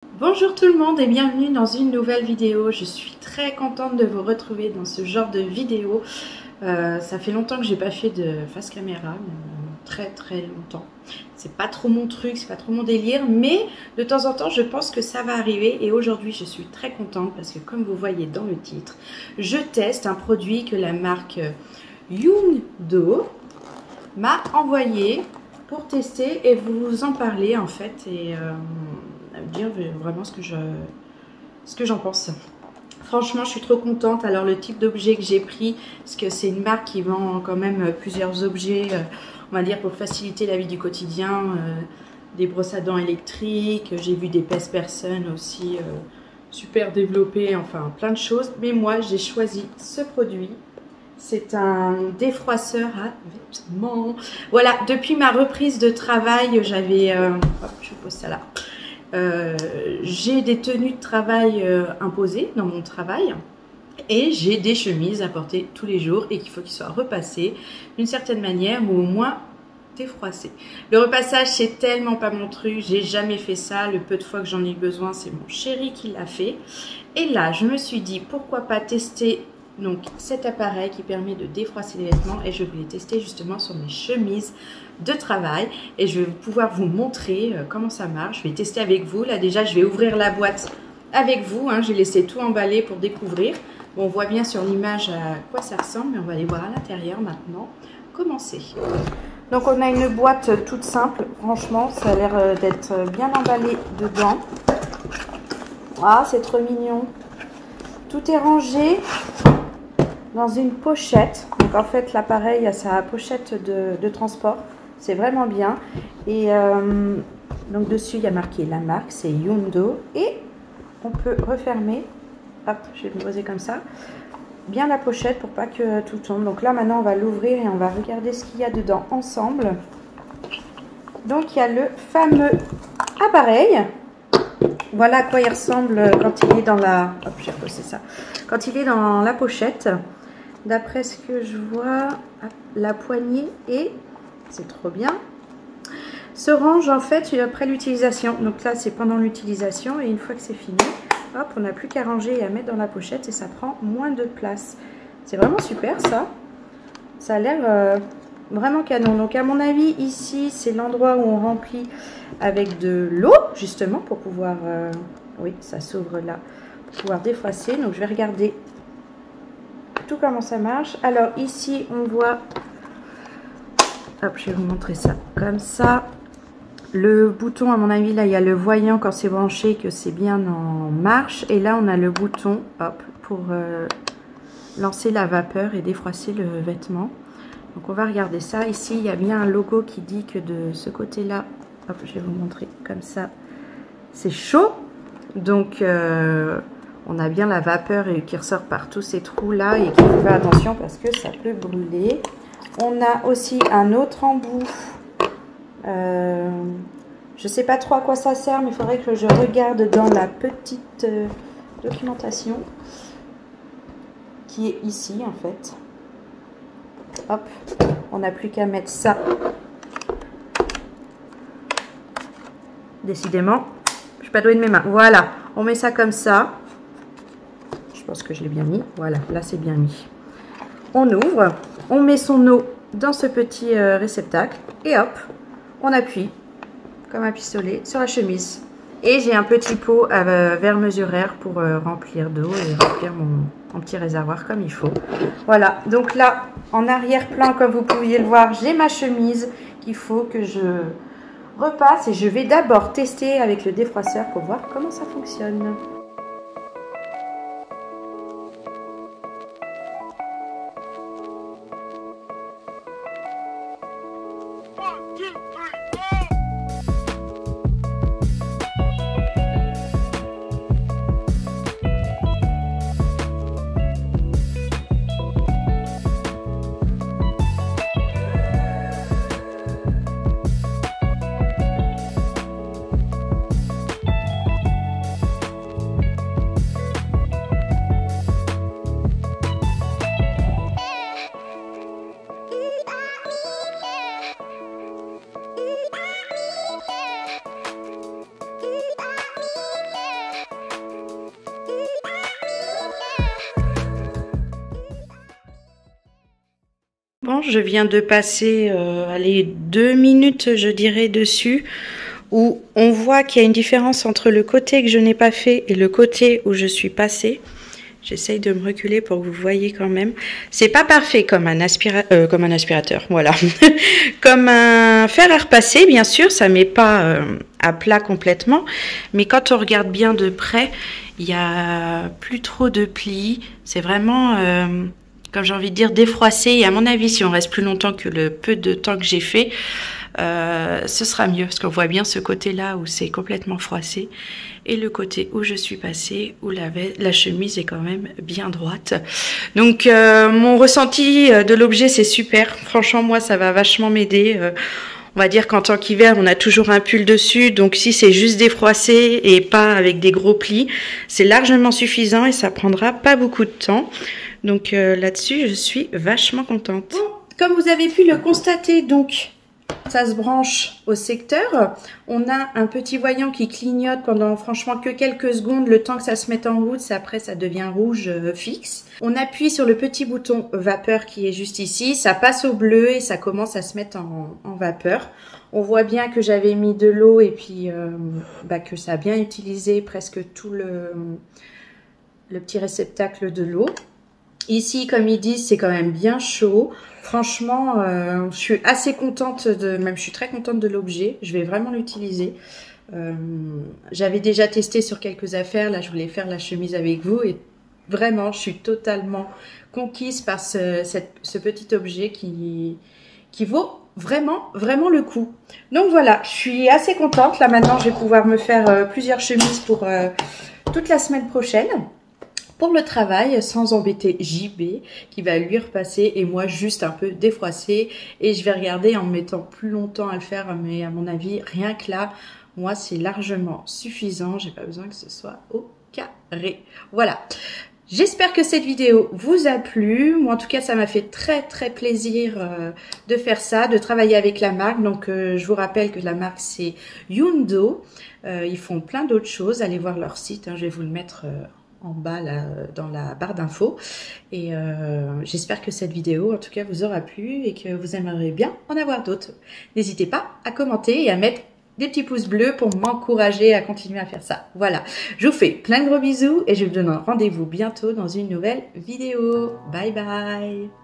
Bonjour tout le monde et bienvenue dans une nouvelle vidéo. Je suis très contente de vous retrouver dans ce genre de vidéo. Ça fait longtemps que j'ai pas fait de face caméra, très longtemps. C'est pas trop mon truc, c'est pas trop mon délire, mais de temps en temps je pense que ça va arriver. Et aujourd'hui je suis très contente parce que comme vous voyez dans le titre, je teste un produit que la marque Yundo m'a envoyé pour tester et vous en parler en fait et dire vraiment ce que j'en pense. Franchement, je suis trop contente. Alors le type d'objet que j'ai pris, parce que c'est une marque qui vend quand même plusieurs objets, on va dire pour faciliter la vie du quotidien, des brosses à dents électriques, j'ai vu des pèse-personnes aussi super développées, enfin plein de choses. Mais moi, j'ai choisi ce produit. C'est un défroisseur à vêtements. Voilà, depuis ma reprise de travail, j'avais... hop, je pose ça là. J'ai des tenues de travail imposées dans mon travail et j'ai des chemises à porter tous les jours et qu'il faut qu'ils soient repassées d'une certaine manière ou au moins défroissées. Le repassage c'est tellement pas mon truc, j'ai jamais fait ça, le peu de fois que j'en ai eu besoin c'est mon chéri qui l'a fait et là je me suis dit pourquoi pas tester donc cet appareil qui permet de défroisser les vêtements et je voulais tester justement sur mes chemises de travail et je vais pouvoir vous montrer comment ça marche. Je vais tester avec vous. Là déjà je vais ouvrir la boîte avec vous, hein. Je vais laisser tout emballer pour découvrir. Bon, on voit bien sur l'image à quoi ça ressemble, mais on va aller voir à l'intérieur maintenant comment c'est. Donc on a une boîte toute simple, franchement ça a l'air d'être bien emballé dedans. Ah, c'est trop mignon. Tout est rangé dans une pochette. Donc en fait l'appareil a sa pochette de transport. C'est vraiment bien. Et donc dessus il y a marqué la marque, c'est Yundo. Et on peut refermer. Hop, je vais me poser comme ça. Bien la pochette pour pas que tout tombe. Donc là maintenant on va l'ouvrir et on va regarder ce qu'il y a dedans ensemble. Donc il y a le fameux appareil. Voilà à quoi il ressemble quand il est dans la... Hop, j'ai reposé ça. Quand il est dans la pochette. D'après ce que je vois, la poignée est, c'est trop bien, se range en fait après l'utilisation. Donc là c'est pendant l'utilisation et une fois que c'est fini, hop, on n'a plus qu'à ranger et à mettre dans la pochette et ça prend moins de place. C'est vraiment super ça. Ça a l'air vraiment canon. Donc à mon avis ici c'est l'endroit où on remplit avec de l'eau justement pour pouvoir, oui ça s'ouvre là, pour pouvoir défroisser. Donc je vais regarder comment ça marche. Alors ici on voit, hop, je vais vous montrer ça comme ça, le bouton à mon avis là il y a le voyant quand c'est branché que c'est bien en marche et là on a le bouton hop pour lancer la vapeur et défroisser le vêtement. Donc on va regarder ça. Ici il y a bien un logo qui dit que de ce côté là, hop, je vais vous montrer comme ça, c'est chaud, donc on a bien la vapeur qui ressort par tous ces trous là et qu'il faut faire attention parce que ça peut brûler. On a aussi un autre embout. Je sais pas trop à quoi ça sert, mais il faudrait que je regarde dans la petite documentation qui est ici en fait. Hop, on n'a plus qu'à mettre ça. Décidément, je suis pas douée de mes mains. Voilà, on met ça comme ça. Je pense que je l'ai bien mis. Voilà, là c'est bien mis. On ouvre, on met son eau dans ce petit réceptacle et hop, on appuie comme un pistolet sur la chemise. Et j'ai un petit pot à verre mesuraire pour remplir d'eau et remplir mon petit réservoir comme il faut. Voilà, donc là en arrière-plan comme vous pouviez le voir, j'ai ma chemise qu'il faut que je repasse et je vais d'abord tester avec le défroisseur pour voir comment ça fonctionne. Bon, je viens de passer, allez, 2 minutes, je dirais, dessus, où on voit qu'il y a une différence entre le côté que je n'ai pas fait et le côté où je suis passée. J'essaye de me reculer pour que vous voyez quand même. C'est pas parfait comme un aspirateur, voilà. Comme un fer à repasser, bien sûr, ça met pas à plat complètement. Mais quand on regarde bien de près, il y a plus trop de plis. C'est vraiment, comme j'ai envie de dire, défroissé. Et à mon avis, si on reste plus longtemps que le peu de temps que j'ai fait, ce sera mieux. Parce qu'on voit bien ce côté-là où c'est complètement froissé. Et le côté où je suis passée, où la chemise est quand même bien droite. Donc mon ressenti de l'objet, c'est super. Franchement, moi, ça va vachement m'aider. On va dire qu'en tant qu'hiver, on a toujours un pull dessus. Donc si c'est juste défroissé et pas avec des gros plis, c'est largement suffisant et ça prendra pas beaucoup de temps. Donc là-dessus, je suis vachement contente. Bon, comme vous avez pu le constater, donc ça se branche au secteur. On a un petit voyant qui clignote pendant franchement que quelques secondes, le temps que ça se mette en route. Après, ça devient rouge fixe. On appuie sur le petit bouton vapeur qui est juste ici. Ça passe au bleu et ça commence à se mettre en vapeur. On voit bien que j'avais mis de l'eau et puis que ça a bien utilisé presque tout le petit réceptacle de l'eau. Ici, comme ils disent, c'est quand même bien chaud. Franchement, je suis assez contente je suis très contente de l'objet. Je vais vraiment l'utiliser. J'avais déjà testé sur quelques affaires. Là, je voulais faire la chemise avec vous. Et vraiment, je suis totalement conquise par ce petit objet qui vaut vraiment, vraiment le coup. Donc voilà, je suis assez contente. Là, maintenant, je vais pouvoir me faire plusieurs chemises pour toute la semaine prochaine. Pour le travail, sans embêter JB qui va lui repasser et moi juste un peu défroisser, et je vais regarder en mettant plus longtemps à le faire, mais à mon avis rien que là, moi c'est largement suffisant, j'ai pas besoin que ce soit au carré. Voilà, j'espère que cette vidéo vous a plu. Moi en tout cas ça m'a fait très très plaisir de faire ça, de travailler avec la marque. Donc je vous rappelle que la marque c'est Yundo, ils font plein d'autres choses, allez voir leur site, hein, je vais vous le mettre en bas là, dans la barre d'infos, et j'espère que cette vidéo en tout cas vous aura plu et que vous aimeriez bien en avoir d'autres. N'hésitez pas à commenter et à mettre des petits pouces bleus pour m'encourager à continuer à faire ça. Voilà, je vous fais plein de gros bisous et je vous donne rendez-vous bientôt dans une nouvelle vidéo. Bye bye.